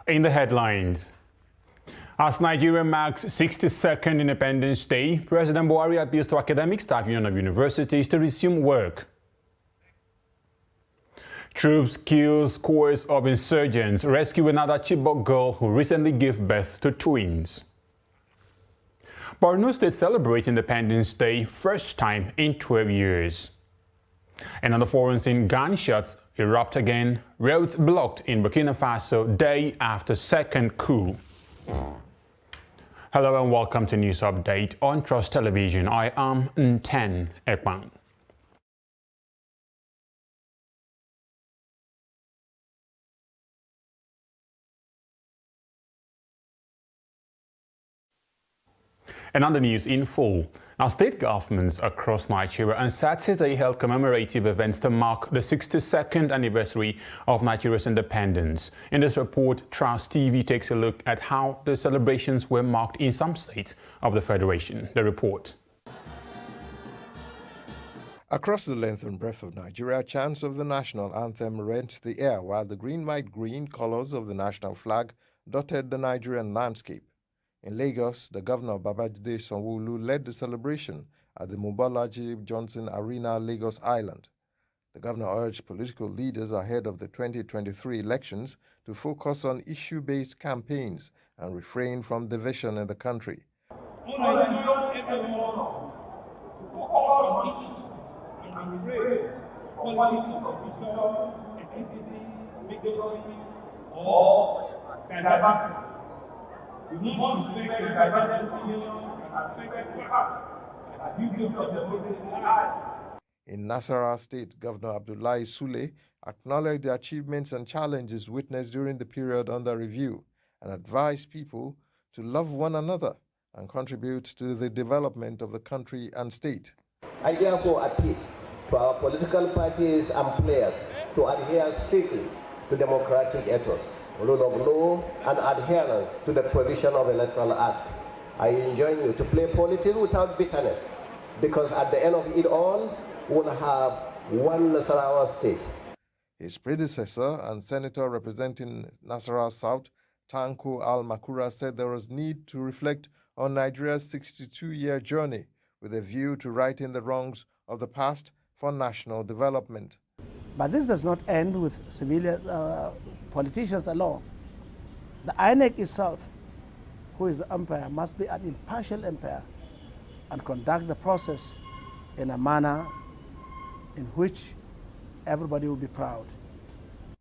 In the headlines, as Nigeria marks 62nd Independence Day, President Buhari appeals to academic staff union of universities to resume work. Troops kill scores of insurgents, rescue another Chibok girl who recently gave birth to twins. Borno State celebrates Independence Day, first time in 12 years. And on the foreign scene, gunshots erupt again, roads blocked in Burkina Faso day after second coup. Hello and welcome to News Update on Trust Television. I am Nten Ekpang. And on the news in full, now state governments across Nigeria on Saturday held commemorative events to mark the 62nd anniversary of Nigeria's independence. In this report, Trust TV takes a look at how the celebrations were marked in some states of the Federation. The report. Across the length and breadth of Nigeria, chants of the national anthem rent the air, while the green, white, green colors of the national flag dotted the Nigerian landscape. In Lagos, the governor Babajide Sanwo-Olu led the celebration at the Mobolaji Johnson Arena, Lagos Island. The governor urged political leaders ahead of the 2023 elections to focus on issue-based campaigns and refrain from division in the country. We must respect the divergent opinions and respect the fact that the beauty of democracy lies. In Nasarawa State, Governor Abdullahi Sule acknowledged the achievements and challenges witnessed during the period under review and advised people to love one another and contribute to the development of the country and state. I therefore appeal to our political parties and players to adhere strictly to democratic ethos, rule of law, and adherence to the provision of Electoral Act. I enjoin you to play politics without bitterness, because at the end of it all, we'll have one Nasarawa state. His predecessor and senator representing Nasarawa South, Tanko Al-Makura, said there was need to reflect on Nigeria's 62-year journey with a view to righting the wrongs of the past for national development. But this does not end with civilian politicians alone. The INEC itself, who is the umpire, must be an impartial umpire and conduct the process in a manner in which everybody will be proud.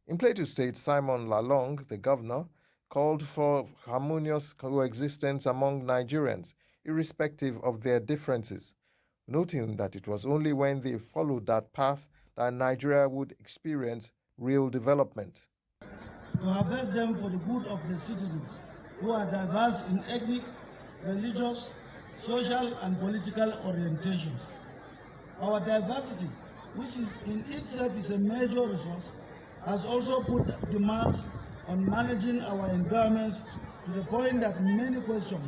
In Plateau State, Simon Lalong, the governor, called for harmonious coexistence among Nigerians, irrespective of their differences, noting that it was only when they followed that path that Nigeria would experience real development. To harvest them for the good of the citizens who are diverse in ethnic, religious, social, and political orientations. Our diversity, which is in itself is a major resource, has also put demands on managing our endowments to the point that many question.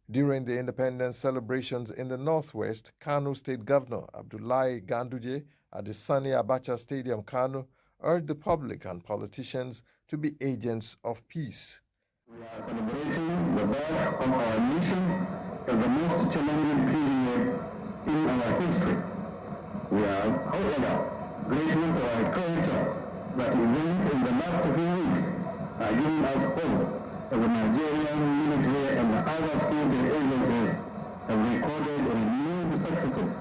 During the independence celebrations in the Northwest, Kano State Governor Abdullahi Ganduje at the Sani Abacha Stadium, Kano, urged the public and politicians to be agents of peace. We are celebrating the birth of our nation as the most challenging period in our history. We are, however, grateful for our culture that events in the last few weeks are giving us hope as the Nigerian military and the other security agencies have recorded renewed successes.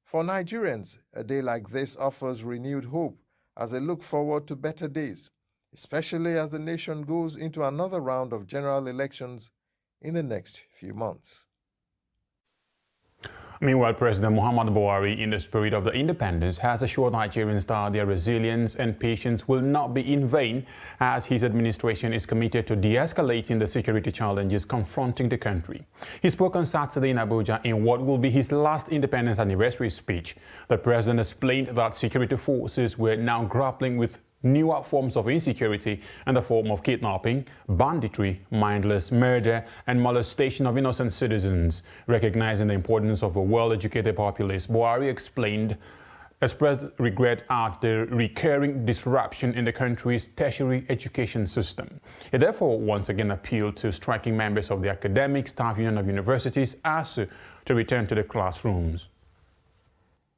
For Nigerians, a day like this offers renewed hope as they look forward to better days, especially as the nation goes into another round of general elections in the next few months. Meanwhile, President Muhammadu Buhari, in the spirit of the independence, has assured Nigerians that their resilience and patience will not be in vain, as his administration is committed to de-escalating the security challenges confronting the country. He spoke on Saturday in Abuja in what will be his last independence anniversary speech. The president explained that security forces were now grappling with newer forms of insecurity in the form of kidnapping, banditry, mindless murder, and molestation of innocent citizens. Recognizing the importance of a well-educated populace, Buhari explained expressed regret at the recurring disruption in the country's tertiary education system. It therefore once again appealed to striking members of the Academic Staff Union of Universities, ASU, to return to the classrooms.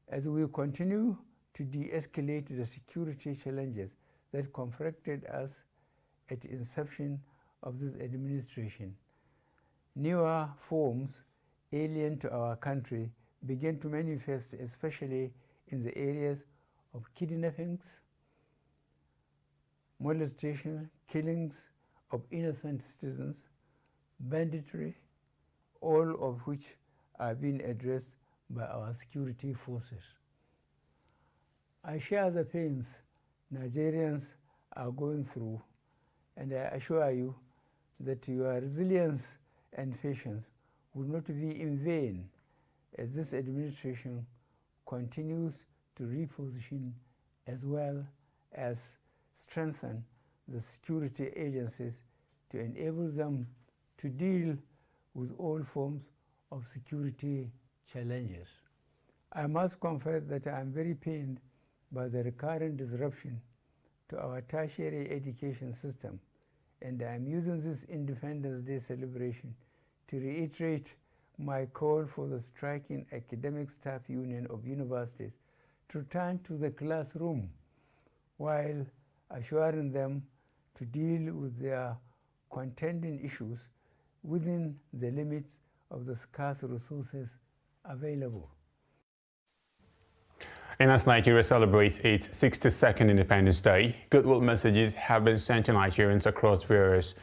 As we continue to de-escalate the security challenges that confronted us at the inception of this administration, newer forms alien to our country began to manifest, especially in the areas of kidnappings, molestation, killings of innocent citizens, banditry, all of which are being addressed by our security forces. I share the pains Nigerians are going through, and I assure you that your resilience and patience will not be in vain as this administration continues to reposition as well as strengthen the security agencies to enable them to deal with all forms of security challenges. I must confess that I am very pained by the recurrent disruption to our tertiary education system, and I am using this Independence Day celebration to reiterate my call for the striking Academic Staff Union of Universities to return to the classroom while assuring them to deal with their contending issues within the limits of the scarce resources available. And as Nigeria celebrates its 62nd Independence Day, goodwill messages have been sent to Nigerians across various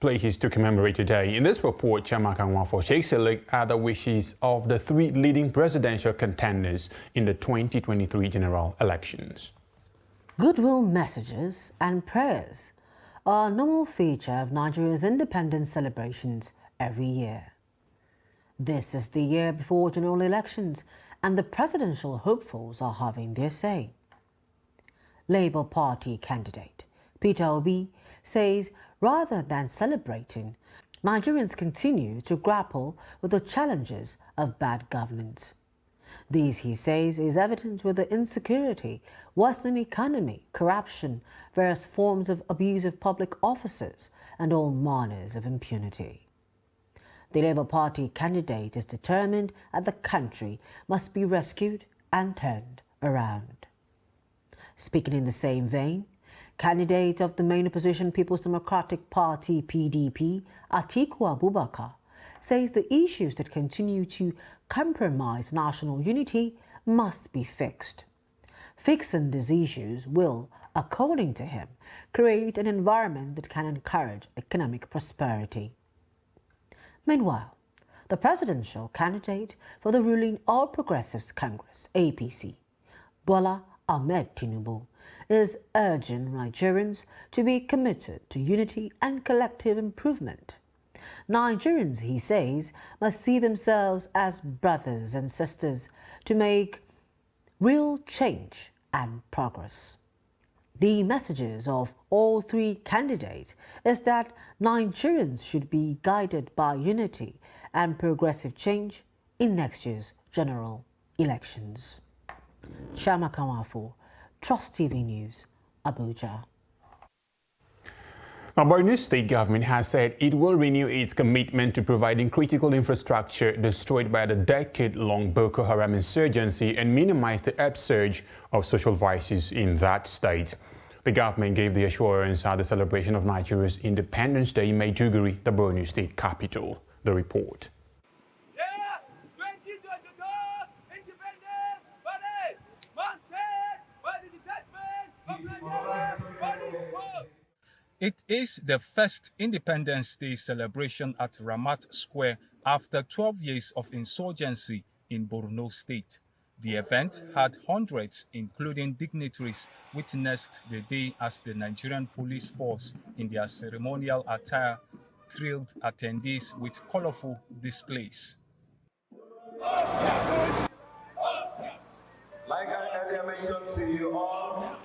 places to commemorate today. In this report, Chiamaka Nwafor shakes a look at the wishes of the three leading presidential contenders in the 2023 general elections. Goodwill messages and prayers are a normal feature of Nigeria's independence celebrations every year. This is the year before general elections, and the presidential hopefuls are having their say. Labour Party candidate Peter Obi says rather than celebrating, Nigerians continue to grapple with the challenges of bad governance. This, he says, is evident with the insecurity, worsening economy, corruption, various forms of abuse of public officers, and all manners of impunity. The Labour Party candidate is determined that the country must be rescued and turned around. Speaking in the same vein, candidate of the main opposition People's Democratic Party (PDP), Atiku Abubakar, says the issues that continue to compromise national unity must be fixed. Fixing these issues will, according to him, create an environment that can encourage economic prosperity. Meanwhile, the presidential candidate for the ruling All Progressives Congress (APC), Bola Ahmed Tinubu, is urging Nigerians to be committed to unity and collective improvement. Nigerians, he says, must see themselves as brothers and sisters to make real change and progress. The messages of all three candidates is that Nigerians should be guided by unity and progressive change in next year's general elections. Chiamaka Nwafor, Trust TV News, Abuja. Now, Borno State government has said it will renew its commitment to providing critical infrastructure destroyed by the decade-long Boko Haram insurgency and minimize the upsurge of social vices in that state. The government gave the assurance at the celebration of Nigeria's Independence Day in Maiduguri, the Borno State capital. The report. It is the first Independence Day celebration at Ramat Square after 12 years of insurgency in Borno State. The event had hundreds, including dignitaries, witnessed the day as the Nigerian police force in their ceremonial attire thrilled attendees with colorful displays. Like I earlier mentioned to you all,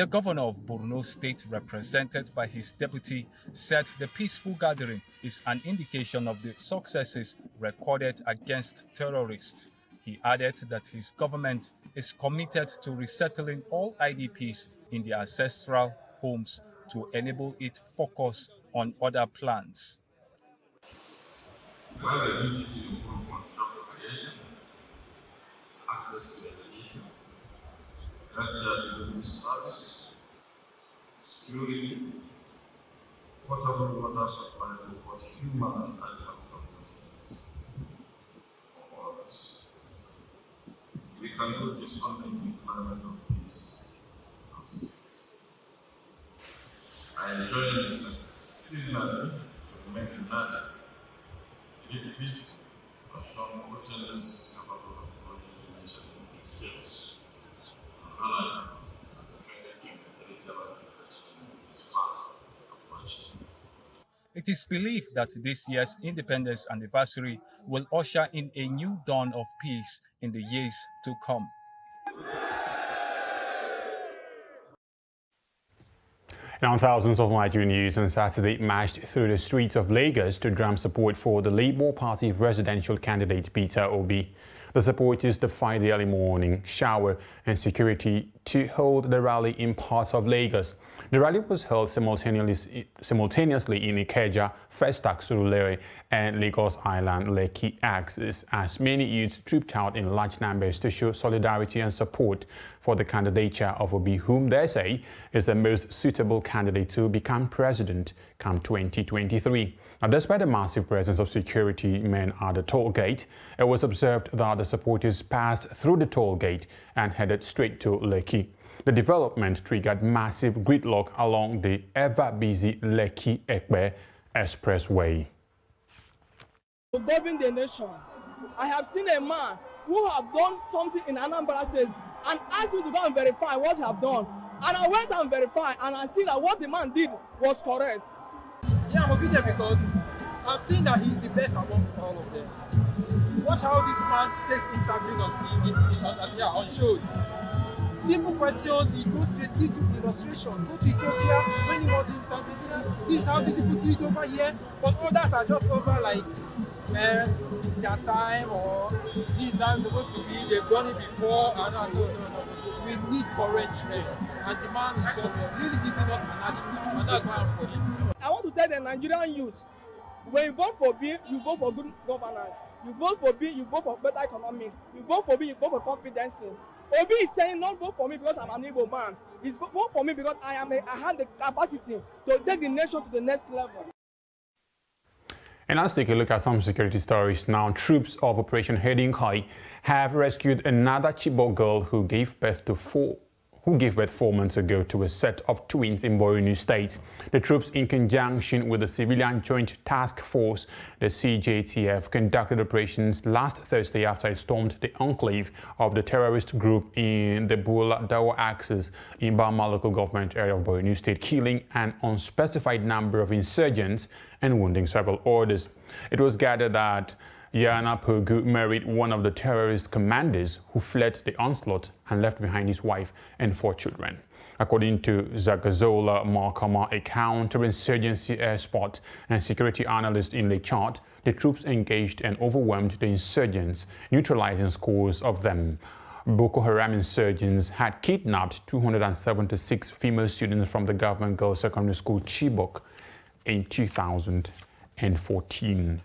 the governor of Borno State, represented by his deputy, said the peaceful gathering is an indication of the successes recorded against terrorists. He added that his government is committed to resettling all IDPs in their ancestral homes to enable it focus on other plans. We have a duty to improve on job creation, access to education, healthcare services, security, potable water supply for both human and animal communities. For all of us, we can do this on the implement of peace. I enjoy this similarly to mention that if this or some openness is capable of coordination with details, It is believed that this year's independence anniversary will usher in a new dawn of peace in the years to come. Now, thousands of Nigerian youths on Saturday marched through the streets of Lagos to drum support for the Labour Party presidential candidate Peter Obi. The supporters defied the early morning shower and security to hold the rally in parts of Lagos. The rally was held simultaneously in Ikeja, Festac, Surulere and Lagos Island Lekki axis as many youths trooped out in large numbers to show solidarity and support for the candidature of Obi, whom they say is the most suitable candidate to become president come 2023. Now, despite the massive presence of security men at the toll gate, it was observed that the supporters passed through the toll gate and headed straight to Lekki. The development triggered massive gridlock along the ever-busy Lekki-Ekpe Expressway. To govern the nation, I have seen a man who have done something in Anambra State and asked me to go and verify what he have done. And I went and verified, and I see that what the man did was correct. Yeah, I'm obedient because I've seen that he's the best amongst all of them. Watch how this man takes interviews on TV, on shows. Simple questions, he goes straight, gives you illustration. Go to Ethiopia when he was in Tanzania. This is how these people do it over here. But others are just over like, it's their time, or this time supposed to be, they've done it before. No. We need courage there. And the man is just really giving us analysis. And that's why I'm for him. I want to tell the Nigerian youth, when you vote for B, you vote for good governance. You vote for B, you vote for better economics. You vote for B, you vote for competency. Obi is saying not vote for me because I'm an Igbo man. It's vote for me because I have the capacity to take the nation to the next level. And let's take a look at some security stories now. Troops of Operation Heading High have rescued another Chibok girl who gave birth 4 months ago to a set of twins in Borno State. The troops, in conjunction with the Civilian Joint Task Force, the CJTF, conducted operations last Thursday after it stormed the enclave of the terrorist group in the Bula Dawa axis in Bama local government area of Borno State, killing an unspecified number of insurgents and wounding several others. It was gathered that Yana Pogu married one of the terrorist commanders who fled the onslaught and left behind his wife and 4 children. According to Zagazola Markama, a counterinsurgency expert and security analyst in Lake Chad, the troops engaged and overwhelmed the insurgents, neutralizing scores of them. Boko Haram insurgents had kidnapped 276 female students from the government girls secondary school Chibok in 2014.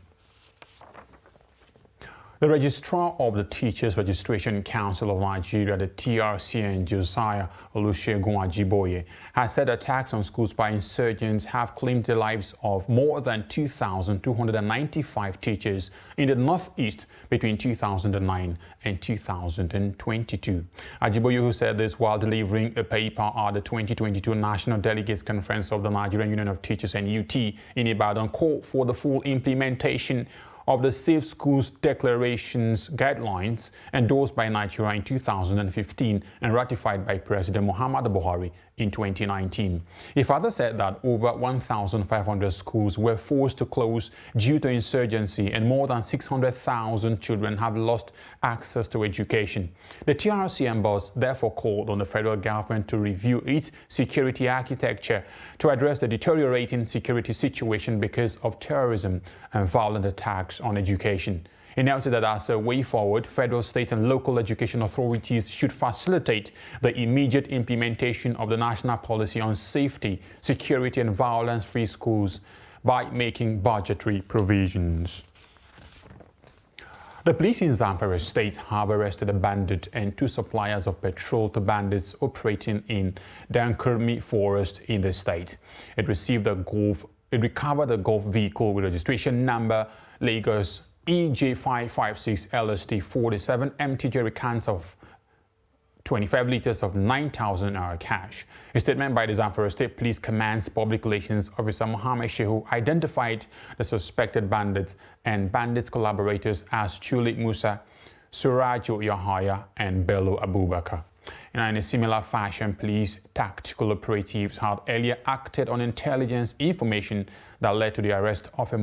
The Registrar of the Teachers Registration Council of Nigeria, the TRCN, Josiah Olusegun Ajiboye, has said attacks on schools by insurgents have claimed the lives of more than 2,295 teachers in the Northeast between 2009 and 2022. Ajiboye, who said this while delivering a paper at the 2022 National Delegates Conference of the Nigerian Union of Teachers and UT in Ibadan, called for the full implementation of the Safe Schools Declarations guidelines endorsed by Nigeria in 2015 and ratified by President Muhammadu Buhari in 2019. He further said that over 1,500 schools were forced to close due to insurgency and more than 600,000 children have lost access to education. The TRCN boss therefore called on the federal government to review its security architecture to address the deteriorating security situation because of terrorism and violent attacks on education. He noted that as a way forward, federal, state and local education authorities should facilitate the immediate implementation of the national policy on safety, security and violence-free schools by making budgetary provisions. The police in Zamfara State have arrested a bandit and 2 suppliers of petrol to bandits operating in Dankurmi Forest in the state. It recovered a Golf vehicle with registration number Lagos EJ556 LST 47 empty jerry cans of 25 liters of 9,000 naira cash. A statement by the Zamfara State Police Command's Public Relations Officer Mohammed Shehu identified the suspected bandits and bandits collaborators as Chulik Musa, Surajo Yahaya and Bello Abubakar. In a similar fashion, police tactical operatives had earlier acted on intelligence information that led to the arrest of a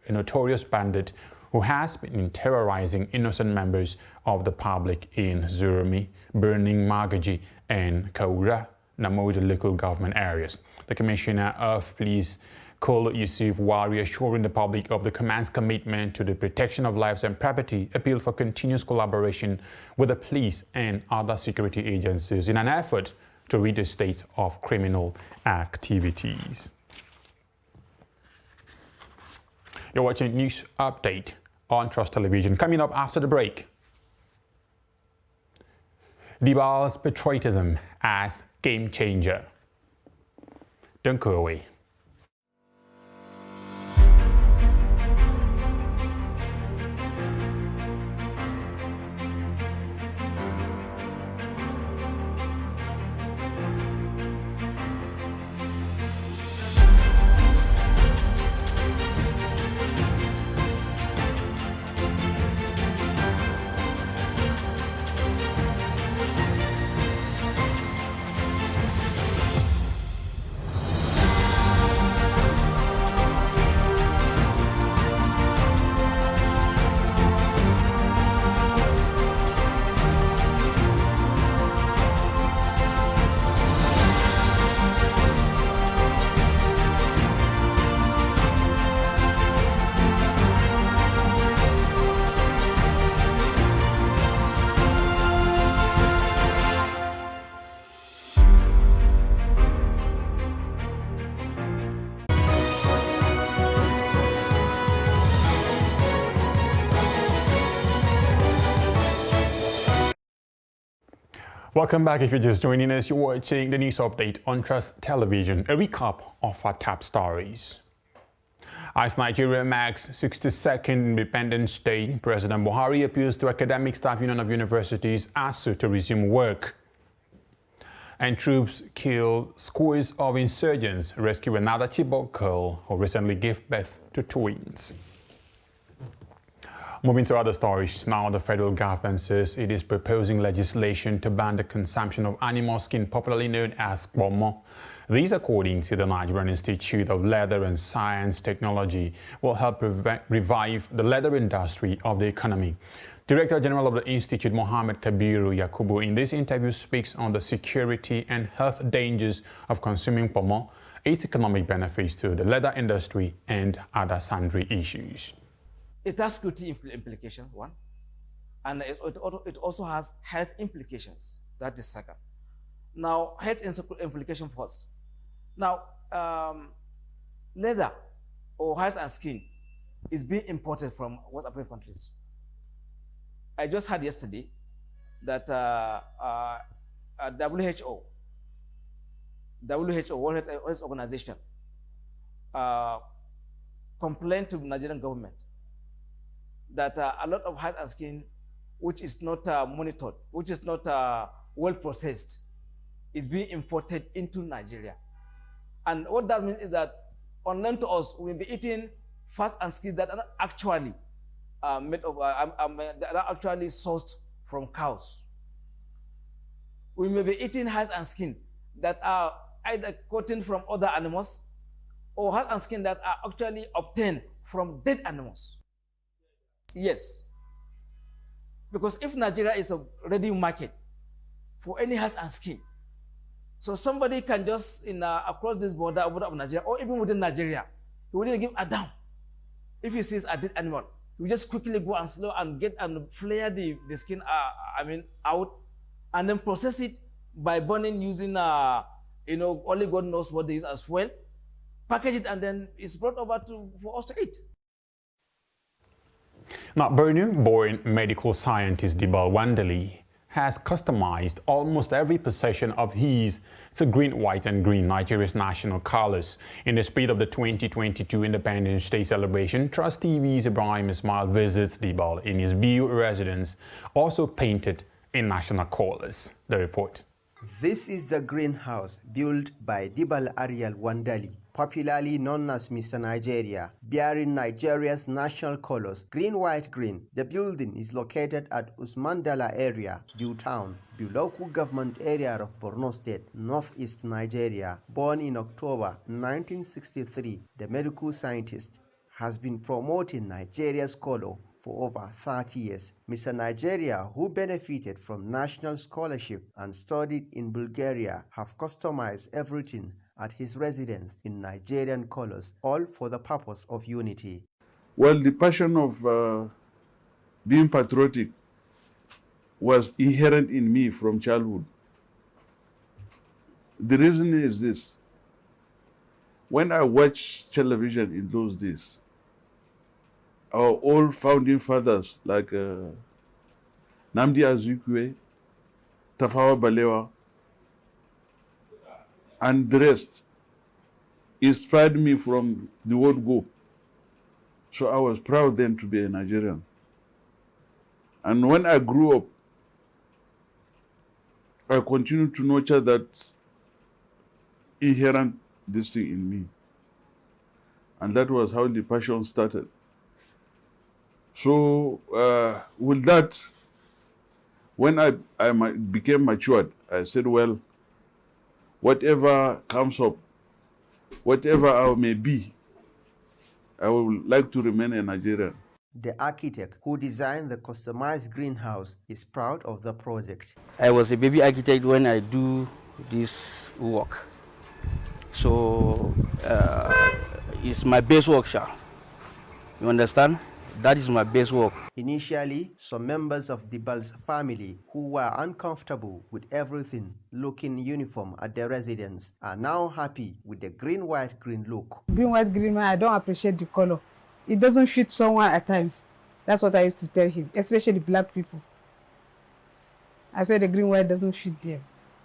notorious bandit who has been terrorizing innocent members of the public in Zurmi, Burning Magaji, and Kaura, Namoda local government areas. The Commissioner of Police, Kolo Yusuf, while reassuring the public of the command's commitment to the protection of lives and property, appealed for continuous collaboration with the police and other security agencies in an effort to rid the state of criminal activities. You're watching News Update on Trust Television. Coming up after the break, Dibal's patriotism as game changer. Don't go away. Welcome back. If you're just joining us, you're watching the news update on Trust Television, a recap of our top stories. As Nigeria marks 62nd Independence Day, President Buhari appeals to Academic Staff Union of Universities ASU to resume work. And troops kill scores of insurgents, rescue another Chibok girl who recently gave birth to twins. Moving to other stories, now the federal government says it is proposing legislation to ban the consumption of animal skin, popularly known as kpomo. These, according to the Nigerian Institute of Leather and Science Technology, will help revive the leather industry of the economy. Director General of the Institute, Mohammed Kabiru Yakubu, in this interview speaks on the security and health dangers of consuming kpomo, its economic benefits to the leather industry, and other sundry issues. It has security implications, one, and it also has health implications. That is second. Now, health implication first. Now, leather or hide and skin is being imported from West African countries. I just heard yesterday that WHO, World Health Organization, complained to the Nigerian government that a lot of hide and skin, which is not monitored, which is not well processed, is being imported into Nigeria. And what that means is that, unknown to us, we will be eating fats and skins that are not actually made of, that are actually sourced from cows. We may be eating hides and skin that are either gotten from other animals, or hides and skin that are actually obtained from dead animals. Yes, because if Nigeria is a ready market for any hides and skin, so somebody can just across this border of Nigeria, or even within Nigeria, he wouldn't give a damn if he sees a dead animal. You just quickly go and slow and get and flare the skin, out, and then process it by burning using, only God knows what they use as well. Package it, and then it's brought over for us to eat. Now, Borno-born medical scientist Dibal Wandali has customized almost every possession of his green, white and green Nigeria's national colors. In the spirit of the 2022 Independence Day celebration, Trust TV's Ibrahim Ismail visits Dibal in his Biu residence, also painted in national colors. The report. This is the greenhouse built by Dibal Ariel Wandali, popularly known as Mr. Nigeria, bearing Nigeria's national colors, green, white, green. The building is located at Usmandala area, Biu Town, Biu local government area of Borno State, northeast Nigeria. Born in October 1963, the medical scientist has been promoting Nigeria's color for over 30 years. Mr. Nigeria, who benefited from national scholarship and studied in Bulgaria, have customized everything at his residence in Nigerian colors, all for the purpose of unity. Well, the passion of being patriotic was inherent in me from childhood. The reason is this. When I watched television in those days, our old founding fathers like Nnamdi Azikiwe, Tafawa Balewa, and the rest inspired me from the word go. So I was proud then to be a Nigerian. And when I grew up, I continued to nurture that inherent this thing in me. And that was how the passion started. So with that, when I became matured, I said, well, whatever comes up, whatever I may be, I would like to remain a Nigerian. The architect who designed the customized greenhouse is proud of the project. I was a baby architect when I do this work. So it's my base work, sir. You understand? That is my base work. Initially, some members of Dibal's family who were uncomfortable with everything looking uniform at their residence are now happy with the green, white, green look. Green, white, green, I don't appreciate the color. It doesn't fit someone at times. That's what I used to tell him, especially black people. I said the green, white doesn't fit them.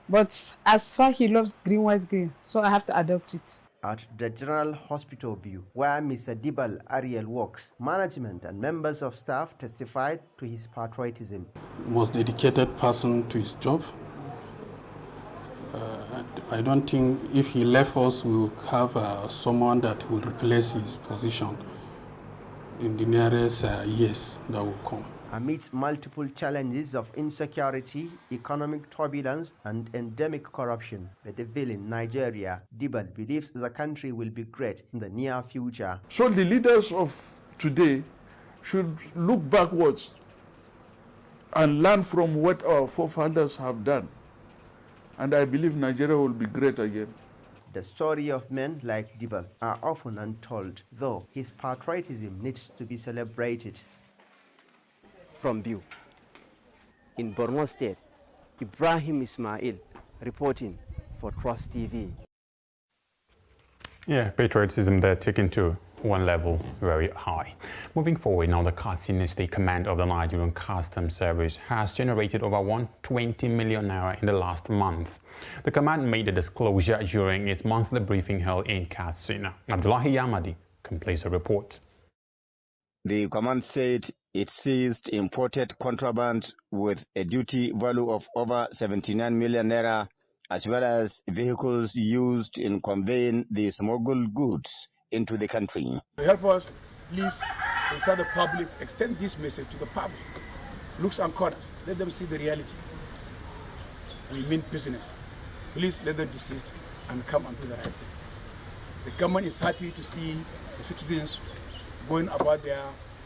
But as far he loves green, white, green, so I have to adopt it. At the General Hospital Biu, where Mr. Dibal Ariel works, management and members of staff testified to his patriotism. Most dedicated person to his job. I don't think if he left us, we will have someone that will replace his position in the nearest years that will come. Amidst multiple challenges of insecurity, economic turbulence, and endemic corruption bedeviling Nigeria, Dibal believes the country will be great in the near future. So the leaders of today should look backwards and learn from what our forefathers have done. And I believe Nigeria will be great again. The story of men like Dibal are often untold, though his patriotism needs to be celebrated. From Biu, in Borno State, Ibrahim Ismail reporting for Trust TV. Yeah, patriotism there taken to one level very high. Moving forward now, the Katsina State Command of the Nigerian Customs Service has generated over 120 million naira in the last month. The command made a disclosure during its monthly briefing held in Katsina. Abdullahi Yamadi completes a report. The command said it seized imported contraband with a duty value of over 79 million naira, as well as vehicles used in conveying the smuggled goods into the country. Help us, please, inside the public, extend this message to the public. Looks and corners, let them see the reality. We mean business. Please let them desist and come and do the right thing. The government is happy to see the citizens going about their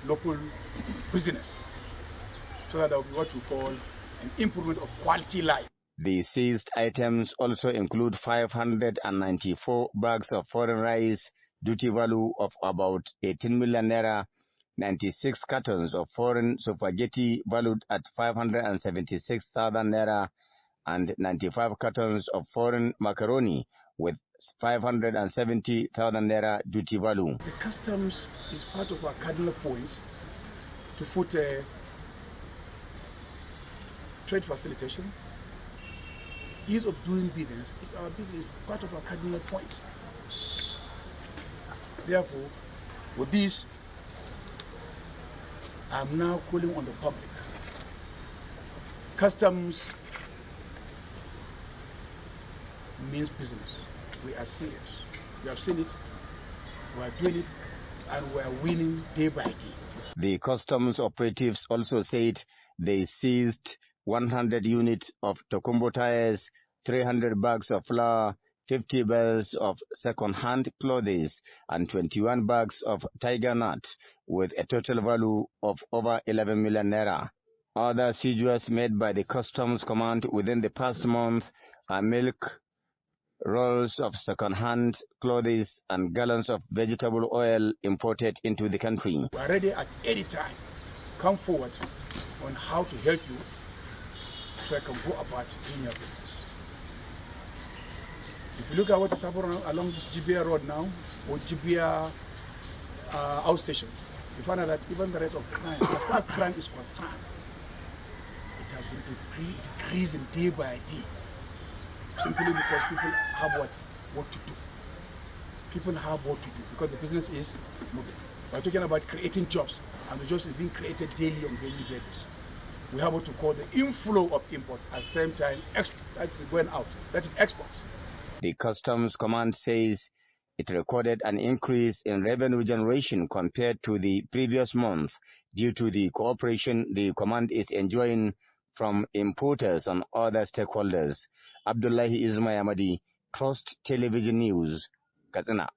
local business, so that there will be what we call an improvement of quality life. The seized items also include 594 bags of foreign rice, duty value of about 18 million naira, 96 cartons of foreign spaghetti valued at 576,000 naira, and 95 cartons of foreign macaroni with 570,000 naira duty value. The customs is part of our cardinal points to foot trade facilitation. Ease of doing business is our business, part of our cardinal points. Therefore, with this, I'm now calling on the public. Customs means business. We are serious. We have seen it, we are doing it, and we are winning day by day. The customs operatives also said they seized 100 units of Tokumbo tires, 300 bags of flour, 50 bales of second-hand clothes, and 21 bags of tiger nut, with a total value of over 11 million naira. Other seizures made by the Customs Command within the past month are milk, rolls of second-hand clothes, and gallons of vegetable oil imported into the country. We are ready at any time. Come forward on how to help you so I can go about doing your business. If you look at what is happening along Jibia Road now, or Jibia outstation, you find out that even the rate of crime, as far as crime is concerned, it has been decreasing day by day. Simply because people have what to do. People have what to do because the business is moving. We're talking about creating jobs, and the jobs is being created daily on daily basis. We have what to call the inflow of imports at the same time that's going out. That is export. The Customs Command says it recorded an increase in revenue generation compared to the previous month due to the cooperation the command is enjoying from importers and other stakeholders. Abdullahi Ismail Ahmadi, Trust Television News, Katsina.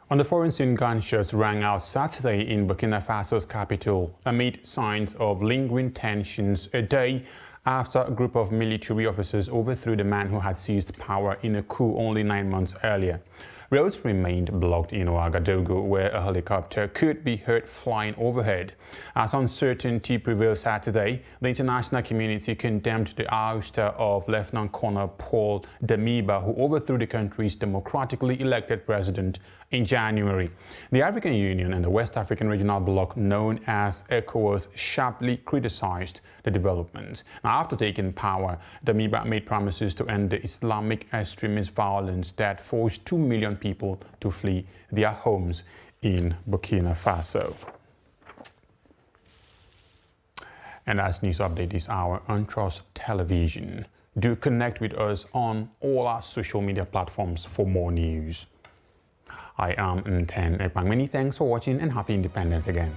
On the foreign scene, gunshots rang out Saturday in Burkina Faso's capital amid signs of lingering tensions a day after a group of military officers overthrew the man who had seized power in a coup only 9 months earlier. Roads remained blocked in Ouagadougou, where a helicopter could be heard flying overhead. As uncertainty prevailed Saturday, the international community condemned the ouster of Lieutenant Colonel Paul Damiba, who overthrew the country's democratically elected president in January. The African Union and the West African Regional Bloc, known as ECOWAS, sharply criticized the developments. Now, after taking power, Damiba made promises to end the Islamic extremist violence that forced 2 million people to flee their homes in Burkina Faso. And as news update this hour on Trust Television. Do connect with us on all our social media platforms for more news. I am Nten Ekpang. Many thanks for watching and happy independence again.